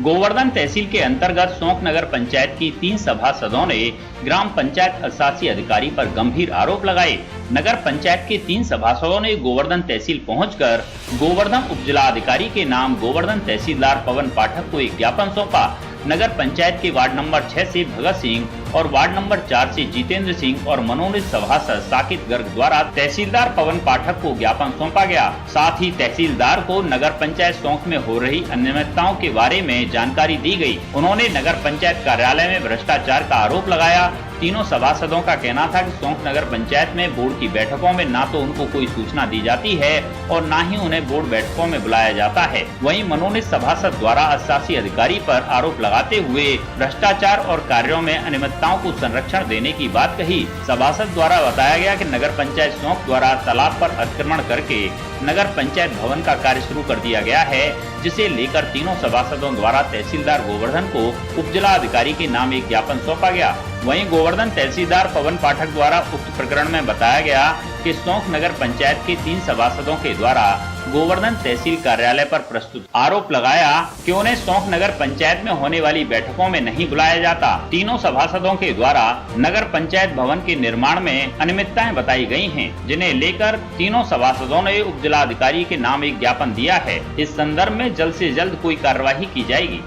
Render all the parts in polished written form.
गोवर्धन तहसील के अंतर्गत सौंक नगर पंचायत की 3 सभासदों ने ग्राम पंचायत प्रशासकीय अधिकारी पर गंभीर आरोप लगाए। नगर पंचायत के 3 सभासदों ने गोवर्धन तहसील पहुंचकर गोवर्धन उपजिला अधिकारी के नाम गोवर्धन तहसीलदार पवन पाठक को एक ज्ञापन सौंपा। नगर पंचायत के वार्ड नंबर 6 से भगत सिंह और वार्ड नंबर 4 से जितेंद्र सिंह और मनोनीत सभासद साकित गर्ग द्वारा तहसीलदार पवन पाठक को ज्ञापन सौंपा गया। साथ ही तहसीलदार को नगर पंचायत सौंक में हो रही अनियमितताओं के बारे में जानकारी दी गई। उन्होंने नगर पंचायत कार्यालय में भ्रष्टाचार का आरोप लगाया। तीनों सभासदों का कहना था कि सौंक नगर पंचायत में बोर्ड की बैठकों में ना तो उनको कोई सूचना दी जाती है और ना ही उन्हें बोर्ड बैठकों में बुलाया जाता है। वहीं मनोनीत सभासद द्वारा प्रशासकीय अधिकारी पर आरोप लगाते हुए भ्रष्टाचार और कार्यों में अनियमितताओं को संरक्षण देने की बात कही। सभासद द्वारा बताया गया कि नगर पंचायत सौंक द्वारा तालाब पर अतिक्रमण करके नगर पंचायत भवन का कार्य शुरू कर दिया गया है, जिसे लेकर तीनों सभासदों द्वारा तहसीलदार गोवर्धन को उपजिला अधिकारी के नाम एक ज्ञापन सौंपा गया। वहीं गोवर्धन तहसीलदार पवन पाठक द्वारा उक्त प्रकरण में बताया गया कि सौंक नगर पंचायत के 3 सभासदों के द्वारा गोवर्धन तहसील कार्यालय पर प्रस्तुत आरोप लगाया कि उन्हें सौंक नगर पंचायत में होने वाली बैठकों में नहीं बुलाया जाता। तीनों सभासदों के द्वारा नगर पंचायत भवन के निर्माण में अनियमितताएं बताई गई हैं, जिन्हें लेकर तीनों सभासदों ने उपजिला अधिकारी के नाम एक ज्ञापन दिया है। इस संदर्भ में जल्द से जल्द कोई कार्यवाही की जाएगी।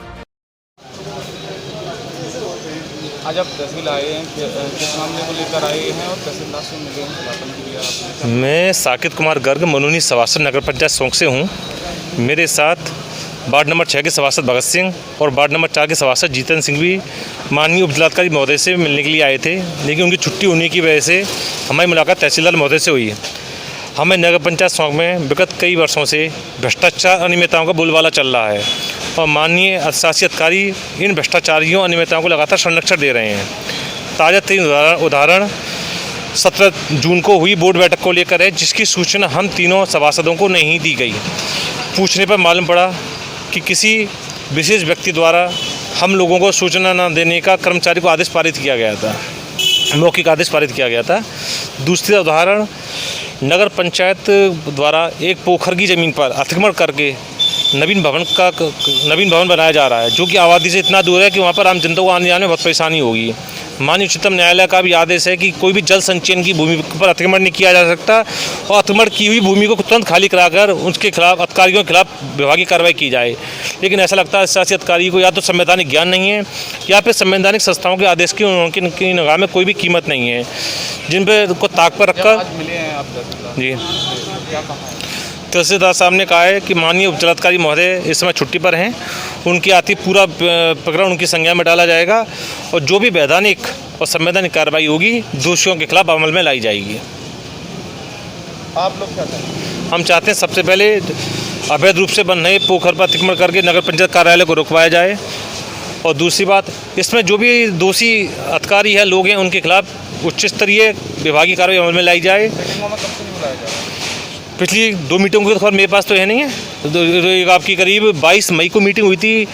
आज आप तहसील आए हैं, किस मामले को लेकर आए हैं और तहसीलदार से मिले हैं ज्ञापन के लिए आपने? मैं साकित कुमार गर्ग मनोनीत सभासद नगर पंचायत सौंक से हूँ। मेरे साथ वार्ड नंबर 6 के सभासद भगत सिंह और वार्ड नंबर 4 के सभासद जितेंद्र सिंह भी माननीय उपजिलाधिकारी महोदय से मिलने के लिए आए थे, लेकिन उनकी छुट्टी होने की वजह से हमारी मुलाकात तहसीलदार महोदय से हुई। हमें नगर पंचायत सौंक में विगत कई वर्षों से भ्रष्टाचार अनियमितताओं का बोलबाला चल रहा है और माननीय प्रशासकीय अधिकारी इन भ्रष्टाचारियों अनियमितताओं को लगातार संरक्षण दे रहे हैं। ताज़ा 3 उदाहरण 17 जून को हुई बोर्ड बैठक को लेकर है, जिसकी सूचना हम तीनों सभासदों को नहीं दी गई। पूछने पर मालूम पड़ा कि किसी विशेष व्यक्ति द्वारा हम लोगों को सूचना न देने का कर्मचारी को आदेश पारित किया गया था, मौखिक आदेश पारित किया गया था। दूसरा उदाहरण, नगर पंचायत द्वारा एक पोखर की ज़मीन पर अतिक्रमण करके नवीन भवन बनाया जा रहा है, जो कि आबादी से इतना दूर है कि वहाँ पर आम जनता को आने जाने में बहुत परेशानी होगी। माननीय उच्चतम न्यायालय का भी आदेश है कि कोई भी जल संचयन की भूमि पर अतिक्रमण नहीं किया जा सकता और अतिक्रमण की हुई भूमि को तुरंत खाली कराकर उसके खिलाफ अधिकारियों के खिलाफ विभागीय कार्रवाई की जाए। लेकिन ऐसा लगता है शासी अधिकारी को या तो संवैधानिक ज्ञान नहीं है या फिर संवैधानिक संस्थाओं के आदेश की उनकी निगाह में कोई भी कीमत नहीं है, जिन पर उनको ताक पर रखकर जी तहसीलदार साहब ने कहा है कि माननीय उपजिलाधिकारी महोदय इस समय छुट्टी पर हैं, उनकी आती पूरा प्रकरण उनकी संज्ञान में डाला जाएगा और जो भी वैधानिक और संवैधानिक कार्रवाई होगी दोषियों के खिलाफ अमल में लाई जाएगी। आप लोग क्या चाहते हैं? हम चाहते हैं सबसे पहले अवैध रूप से बन रहे पोखर पर अतिक्रमण करके नगर पंचायत कार्यालय को रुकवाया जाए और दूसरी बात, इसमें जो भी दोषी अधिकारी है लोग हैं उनके खिलाफ उच्च स्तरीय विभागीय कार्रवाई अमल में लाई जाए। पिछली 2 मीटिंगों की खबर मेरे पास तो है नहीं है। आपकी करीब 22 मई को मीटिंग हुई थी,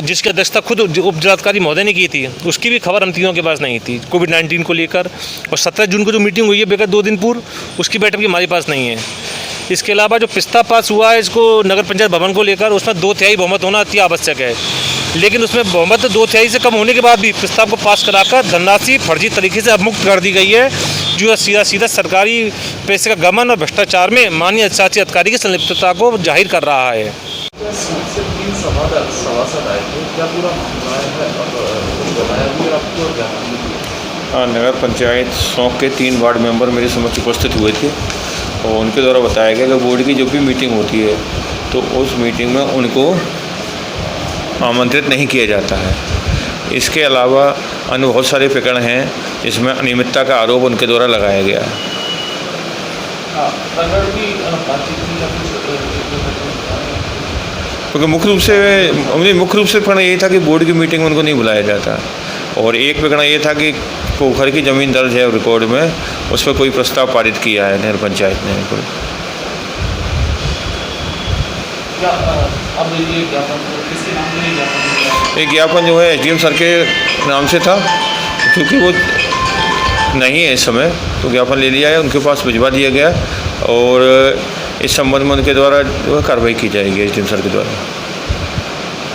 जिसकी अध्यक्षता खुद उपजिलाधिकारी महोदय ने की थी, उसकी भी खबर हम तीनों के पास नहीं थी कोविड-19 को लेकर। और 17 जून को जो मीटिंग हुई है विगत 2 दिन पूर्व, उसकी बैठक भी हमारे पास नहीं है। इसके अलावा जो प्रस्ताव पास हुआ है इसको नगर पंचायत भवन को लेकर, उसमें 2/3 बहुमत होना अति आवश्यक है, लेकिन उसमें बहुमत 2/3 से कम होने के बाद भी प्रस्ताव को पास कराकर धनराशि फर्जी तरीके से अवमुक्त कर दी गई है, जो सीधा सरकारी पैसे का गबन और भ्रष्टाचार में माननीय प्रशासकीय अधिकारी की संलिप्तता को जाहिर कर रहा है। नगर पंचायत सौंक के 3 वार्ड मेंबर मेरे समक्ष उपस्थित हुए थे और उनके द्वारा बताया गया कि बोर्ड की जब भी मीटिंग होती है तो उस मीटिंग में उनको आमंत्रित नहीं किया जाता है। इसके अलावा अन्य बहुत सारे प्रकरण हैं जिसमें अनियमितता का आरोप उनके द्वारा लगाया गया है। क्योंकि मुख्य रूप से प्रकरण ये था कि बोर्ड की मीटिंग में उनको नहीं बुलाया जाता और एक प्रकरण ये था कि पोखर की ज़मीन दर्ज है रिकॉर्ड में, उस पर कोई प्रस्ताव पारित किया है नगर पंचायत ने। एक ज्ञापन जो है SDM सर के नाम से था, क्योंकि वो नहीं है इस समय, तो ज्ञापन ले लिया है, उनके पास भिजवा दिया गया और इस संबंध में उनके द्वारा जो है कार्रवाई की जाएगी SDM सर के द्वारा।